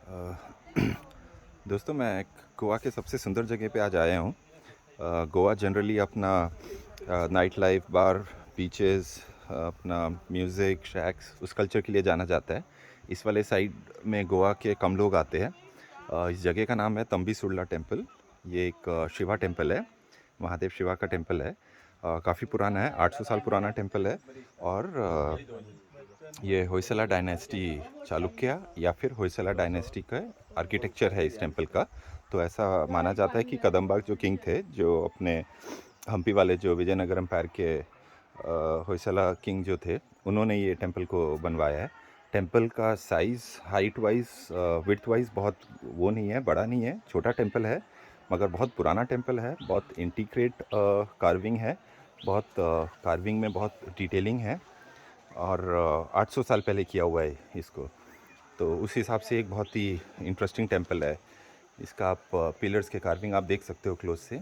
अ, दोस्तों मैं गोवा के सबसे सुंदर जगह पे आज आया हूँ। गोवा जनरली अपना नाइट लाइफ, बार, बीचेस, अपना म्यूज़िक, शैक्स उस कल्चर के लिए जाना जाता है। इस वाले साइड में गोवा के कम लोग आते हैं। इस जगह का नाम है तंबी सुरला टेम्पल। ये एक शिवा टेम्पल है, महादेव शिवा का टेम्पल है। काफ़ी पुराना है, 800 साल पुराना टेम्पल है। और ये होयसला डायनेस्टी, चालुक्य या फिर होयसला डायनेस्टी का आर्किटेक्चर है इस टेम्पल का। तो ऐसा माना जाता है कि कदम्बाग जो किंग थे, जो अपने हम्पी वाले जो विजयनगर एम्पायर के होयसला किंग जो थे, उन्होंने ये टेम्पल को बनवाया है। टेम्पल का size height wise, width wise बहुत वो नहीं है, बड़ा नहीं है, छोटा टेम्पल है, मगर बहुत पुराना टेम्पल है। बहुत इंटीग्रेट कार्विंग है, बहुत कार्विंग में बहुत डिटेलिंग है। और 800 साल पहले किया हुआ है इसको। तो उस हिसाब से एक बहुत ही इंटरेस्टिंग टेम्पल है। इसका आप पिलर्स के कार्विंग आप देख सकते हो क्लोज से।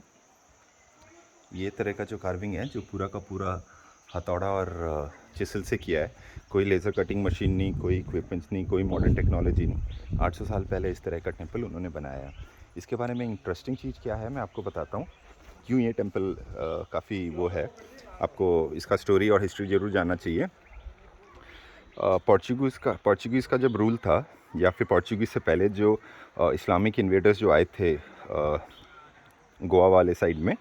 ये तरह का जो कार्विंग है, जो पूरा का पूरा हथौड़ा और चिसल से किया है। कोई लेज़र कटिंग मशीन नहीं, कोई इक्विपमेंट्स नहीं, कोई मॉडर्न टेक्नोलॉजी नहीं। 800 साल पहले इस तरह का टेम्पल उन्होंने बनाया है। इसके बारे में इंटरेस्टिंग चीज़ क्या है मैं आपको बताता हूँ। क्यों ये टेम्पल काफ़ी वो है, आपको इसका स्टोरी और हिस्ट्री ज़रूर जानना चाहिए। पोर्चुगीज़ का जब रूल था, या फिर पोर्चुगीज़ से पहले जो इस्लामिक इन्वेडर्स जो आए थे गोवा वाले साइड में,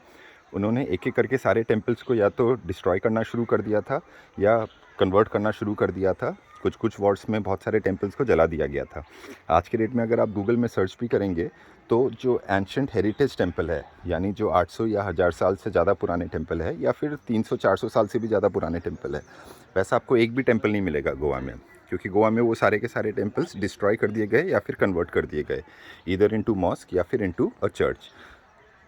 उन्होंने एक एक करके सारे टेम्पल्स को या तो डिस्ट्रॉय करना शुरू कर दिया था या कन्वर्ट करना शुरू कर दिया था। कुछ कुछ वॉर्स में बहुत सारे टेम्पल्स को जला दिया गया था। आज के डेट में अगर आप गूगल में सर्च भी करेंगे तो जो एंशंट हेरिटेज टेम्पल है, यानी जो 800 या 1000 साल से ज़्यादा पुराने टेम्पल है, या फिर 300-400 साल से भी ज़्यादा पुराने टेम्पल है, वैसा आपको एक भी टेम्पल नहीं मिलेगा गोवा में। क्योंकि गोवा में वो सारे के सारे टेम्पल्स डिस्ट्रॉय कर दिए गए या फिर कन्वर्ट कर दिए गए, ईदर इनटू मॉस्क या फिर into a church.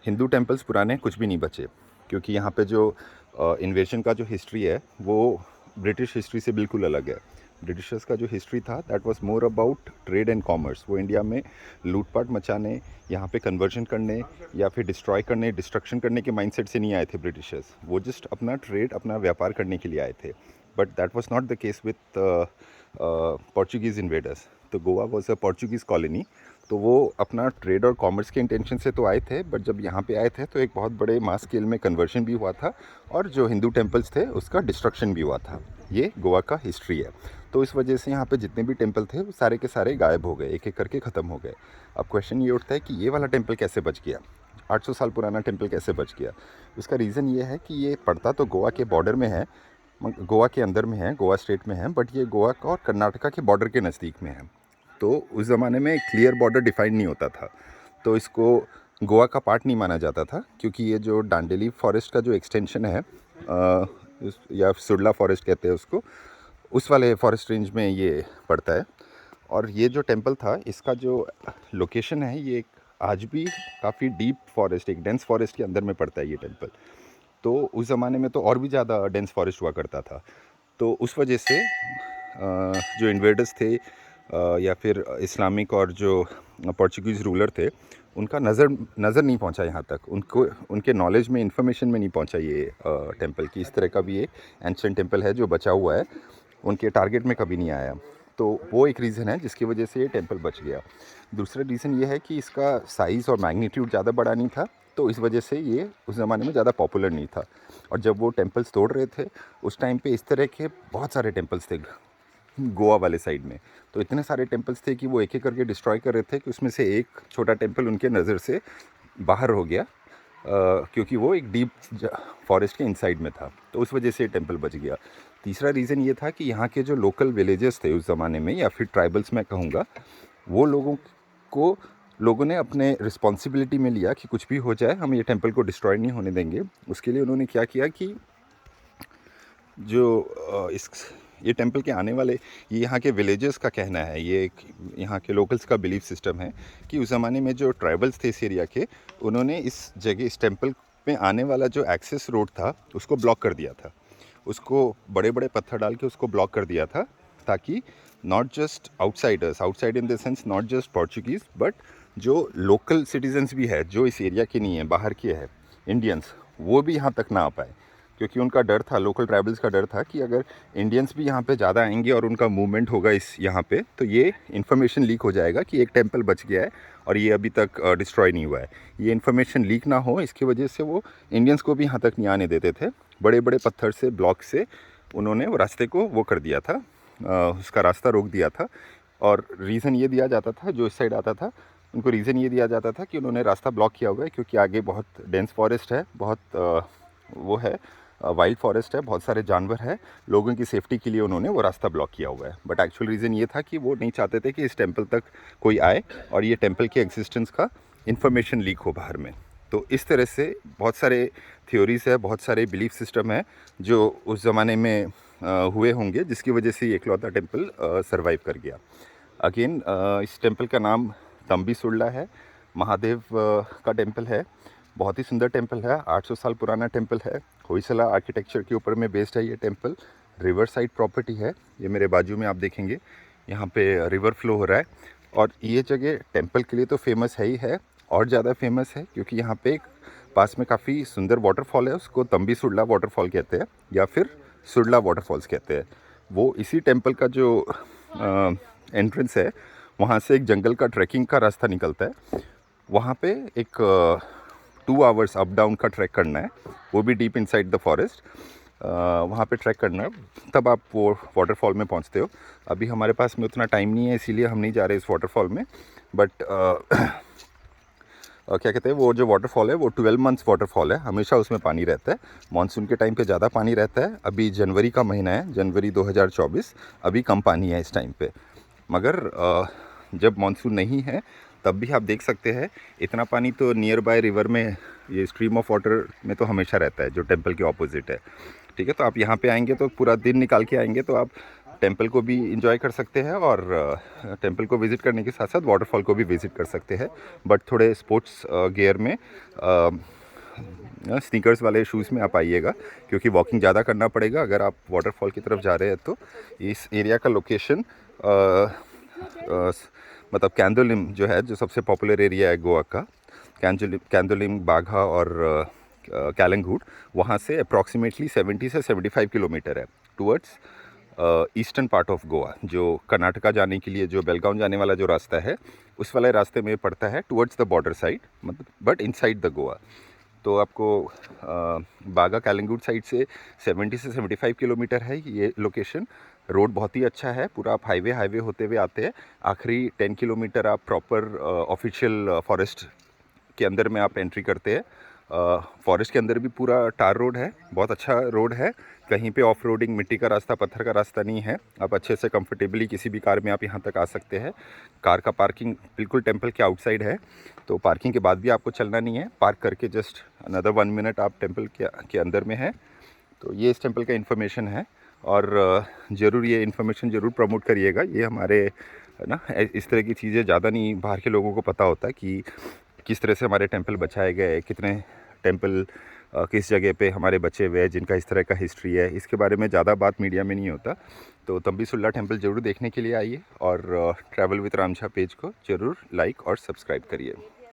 Hindu temples पुराने कुछ भी नहीं बचे, क्योंकि यहाँ पे जो इन्वेजन का जो हिस्ट्री है वो ब्रिटिश हिस्ट्री से बिल्कुल अलग है। ब्रिटिशर्स का जो हिस्ट्री था that was more about trade and commerce. वो इंडिया में लूटपाट मचाने, यहाँ पे कन्वर्जन करने या फिर डिस्ट्रॉय करने, डिस्ट्रक्शन करने के माइंडसेट से नहीं आए थे ब्रिटिशर्स। वो जस्ट अपना ट्रेड, अपना व्यापार करने के लिए आए थे। But that was not the case with Portuguese invaders. तो Goa was a Portuguese colony. तो वो अपना ट्रेड और कॉमर्स के इंटेंशन से तो आए थे, बट जब यहाँ पे आए थे तो एक बहुत बड़े मास स्केल में कन्वर्शन भी हुआ था और जो हिंदू टेम्पल्स थे उसका डिस्ट्रक्शन भी हुआ था। ये गोवा का हिस्ट्री है। तो इस वजह से यहाँ पे जितने भी टेम्पल थे वो सारे के सारे गायब हो गए, एक एक करके ख़त्म हो गए। अब क्वेश्चन ये उठता है कि ये वाला टेम्पल कैसे बच गया, 800 साल पुराना टेम्पल कैसे बच गया। उसका रीज़न ये है कि ये पड़ता तो गोवा के बॉर्डर में है, गोवा के अंदर में है, गोवा स्टेट में है, बट ये गोवा का और कर्नाटका के बॉर्डर के नज़दीक में है। तो उस ज़माने में क्लियर बॉर्डर डिफाइन नहीं होता था, तो इसको गोवा का पार्ट नहीं माना जाता था। क्योंकि ये जो डांडेली फॉरेस्ट का जो एक्सटेंशन है, या सुरला फॉरेस्ट कहते हैं उसको, उस वाले फॉरेस्ट रेंज में ये पड़ता है। और ये जो टेम्पल था, इसका जो लोकेशन है, ये एक आज भी काफ़ी डीप फॉरेस्ट, एक डेंस फॉरेस्ट के अंदर में पड़ता है ये टेम्पल। तो उस ज़माने में तो और भी ज़्यादा डेंस फॉरेस्ट हुआ करता था। तो उस वजह से जो इन्वेडर्स थे या फिर इस्लामिक और जो पोर्चुगीज़ रूलर थे, उनका नज़र नहीं पहुंचा यहाँ तक, उनको उनके नॉलेज में, इंफॉर्मेशन में नहीं पहुंचा ये टेम्पल की इस तरह का भी एक एंशिएंट टेम्पल है जो बचा हुआ है, उनके टारगेट में कभी नहीं आया। तो वो एक रीज़न है जिसकी वजह से ये टेम्पल बच गया। दूसरा रीज़न ये है कि इसका साइज़ और मैग्नीट्यूड ज़्यादा बड़ा नहीं था, तो इस वजह से ये उस ज़माने में ज़्यादा पॉपुलर नहीं था। और जब वो टेम्पल्स तोड़ रहे थे उस टाइम पे इस तरह के बहुत सारे टेम्पल्स थे गोवा वाले साइड में। तो इतने सारे टेम्पल्स थे कि वो एक एक करके डिस्ट्रॉय कर रहे थे कि उसमें से एक छोटा टेम्पल उनके नज़र से बाहर हो गया, क्योंकि वो एक डीप फॉरेस्ट के इनसाइड में था। तो उस वजह से ये टेम्पल बच गया। तीसरा रीज़न ये था कि यहाँ के जो लोकल विलेजेस थे उस ज़माने में, या फिर ट्राइबल्स मैं कहूँगा, वो लोगों ने अपने रिस्पॉन्सिबिलिटी में लिया कि कुछ भी हो जाए हम ये टेम्पल को डिस्ट्रॉय नहीं होने देंगे। उसके लिए उन्होंने क्या किया कि जो इस ये टेम्पल के आने वाले, ये यहाँ के विलेजर्स का कहना है, ये एक यहाँ के लोकल्स का बिलीफ सिस्टम है कि उस ज़माने में जो ट्राइबल्स थे इस एरिया के, उन्होंने इस जगह, इस टेम्पल में आने वाला जो एक्सेस रोड था उसको ब्लॉक कर दिया था। उसको बड़े बड़े पत्थर डाल के उसको ब्लॉक कर दिया था, ताकि not just outsiders, outside in the sense not just Portuguese, but जो लोकल सिटीजन्स भी है जो इस एरिया के नहीं है, बाहर के है, इंडियंस, वो भी यहाँ तक ना आ पाए। क्योंकि उनका डर था, लोकल ट्राइबल्स का डर था कि अगर इंडियंस भी यहाँ पे ज़्यादा आएंगे और उनका मूवमेंट होगा इस यहाँ पे, तो ये इन्फॉर्मेशन लीक हो जाएगा कि एक टेम्पल बच गया है और ये अभी तक डिस्ट्रॉय नहीं हुआ है। ये इन्फॉर्मेशन लीक ना हो, इसकी वजह से वो इंडियंस को भी यहाँ तक नहीं आने देते थे। बड़े बड़े पत्थर से, ब्लॉक से उन्होंने वो रास्ते को वो कर दिया था, उसका रास्ता रोक दिया था। और रीज़न ये दिया जाता था, जो इस साइड आता था उनको रीज़न ये दिया जाता था कि उन्होंने रास्ता ब्लॉक किया हुआ है क्योंकि आगे बहुत डेंस फॉरेस्ट है, बहुत वो है, वाइल्ड फॉरेस्ट है, बहुत सारे जानवर हैं, लोगों की सेफ्टी के लिए उन्होंने वो रास्ता ब्लॉक किया हुआ है। बट एक्चुअल रीज़न ये था कि वो नहीं चाहते थे कि इस टेम्पल तक कोई आए और ये टेम्पल के एग्जिस्टेंस का इन्फॉर्मेशन लीक हो बाहर में। तो इस तरह से बहुत सारे थ्योरीज़ है, बहुत सारे बिलीफ सिस्टम है जो उस ज़माने में हुए होंगे, जिसकी वजह से ये इकलौता टेम्पल सर्वाइव कर गया। अगेन इस टेम्पल का नाम तंबी सुरला है, महादेव का टेम्पल है। बहुत ही सुंदर टेम्पल है, 800 साल पुराना टेम्पल है। होयसला आर्किटेक्चर के ऊपर में बेस्ड है ये टेम्पल। रिवर साइड प्रॉपर्टी है। ये मेरे बाजू में आप देखेंगे यहाँ पे रिवर फ्लो हो रहा है। और ये जगह टेम्पल के लिए तो फेमस है ही है, और ज़्यादा फेमस है क्योंकि यहाँ पे एक पास में काफ़ी सुंदर वाटरफॉल है, उसको तंबी सुरला वाटरफॉल कहते हैं या फिर सुरला वाटरफॉल्स कहते हैं। वो इसी टेम्पल का जो एंट्रेंस है, वहाँ से एक जंगल का ट्रैकिंग का रास्ता निकलता है। वहाँ पे एक 2 आवर्स अप डाउन का ट्रैक करना है, वो भी डीप इनसाइड द फॉरेस्ट। वहाँ पे ट्रैक करना है, तब आप वो वाटरफॉल में पहुँचते हो। अभी हमारे पास में उतना टाइम नहीं है, इसीलिए हम नहीं जा रहे इस वाटरफॉल में। बट क्या कहते हैं, वो जो वाटरफॉल है वो 12 मंथ्स वाटरफॉल है, हमेशा उसमें पानी रहता है। मानसून के टाइम पे ज़्यादा पानी रहता है। अभी जनवरी का महीना है, जनवरी 2024, अभी कम पानी है इस टाइम पे। मगर जब मानसून नहीं है तब भी आप देख सकते हैं इतना पानी तो नियर बाय रिवर में, ये स्ट्रीम ऑफ वाटर में तो हमेशा रहता है, जो टेम्पल के ऑपोजिट है। ठीक है, तो आप यहाँ पे आएंगे तो पूरा दिन निकाल के आएंगे तो आप टेम्पल को भी इंजॉय कर सकते हैं और टेम्पल को विज़िट करने के साथ साथ वाटरफॉल को भी विज़िट कर सकते हैं। बट थोड़े स्पोर्ट्स गियर में, स्नीकर्स वाले शूज़ में आप आइएगा, क्योंकि वॉकिंग ज़्यादा करना पड़ेगा अगर आप वाटरफॉल की तरफ जा रहे हैं। तो इस एरिया का लोकेशन मतलब कैंदोलिम जो है, जो सबसे पॉपुलर एरिया है गोवा का, कैंदोलिम, बाघा और कैलंगूट, वहाँ से अप्रॉक्सीमेटली 70 से 75 किलोमीटर है towards eastern part of Goa. जो कर्नाटका जाने के लिए, जो बेलगांव जाने वाला जो रास्ता है, उस वाले रास्ते में पड़ता है टुवर्ड्स द बॉर्डर साइड, मतलब बट इनसाइड द गोवा। तो आपको बागा कैलंगूट साइड से 70 से 75 किलोमीटर है ये लोकेशन। रोड बहुत ही अच्छा है, पूरा आप हाईवे होते हुए आते हैं। आखिरी 10 किलोमीटर आप प्रॉपर ऑफिशियल फॉरेस्ट के अंदर में आप एंट्री करते हैं। फॉरेस्ट के अंदर भी पूरा टार रोड है, बहुत अच्छा रोड है। कहीं पे ऑफ रोडिंग, मिट्टी का रास्ता, पत्थर का रास्ता नहीं है। आप अच्छे से कंफर्टेबली किसी भी कार में आप यहाँ तक आ सकते हैं। कार का पार्किंग बिल्कुल टेम्पल के आउटसाइड है, तो पार्किंग के बाद भी आपको चलना नहीं है। पार्क करके जस्ट अनदर 1 मिनट आप टेम्पल के अंदर में है। तो ये इस टेम्पल का इन्फॉर्मेशन है, और ज़रूर ये इन्फॉर्मेशन ज़रूर प्रमोट करिएगा। ये हमारे ना इस तरह की चीज़ें ज़्यादा नहीं बाहर के लोगों को पता होता कि किस तरह से हमारे टेम्पल बचाए गए, कितने टेम्पल किस जगह पे हमारे बचे हुए हैं जिनका इस तरह का हिस्ट्री है। इसके बारे में ज़्यादा बात मीडिया में नहीं होता। तो तंबी सुरला टेम्पल ज़रूर देखने के लिए आइए, और ट्रैवल विद रामझा पेज को ज़रूर लाइक और सब्सक्राइब करिए।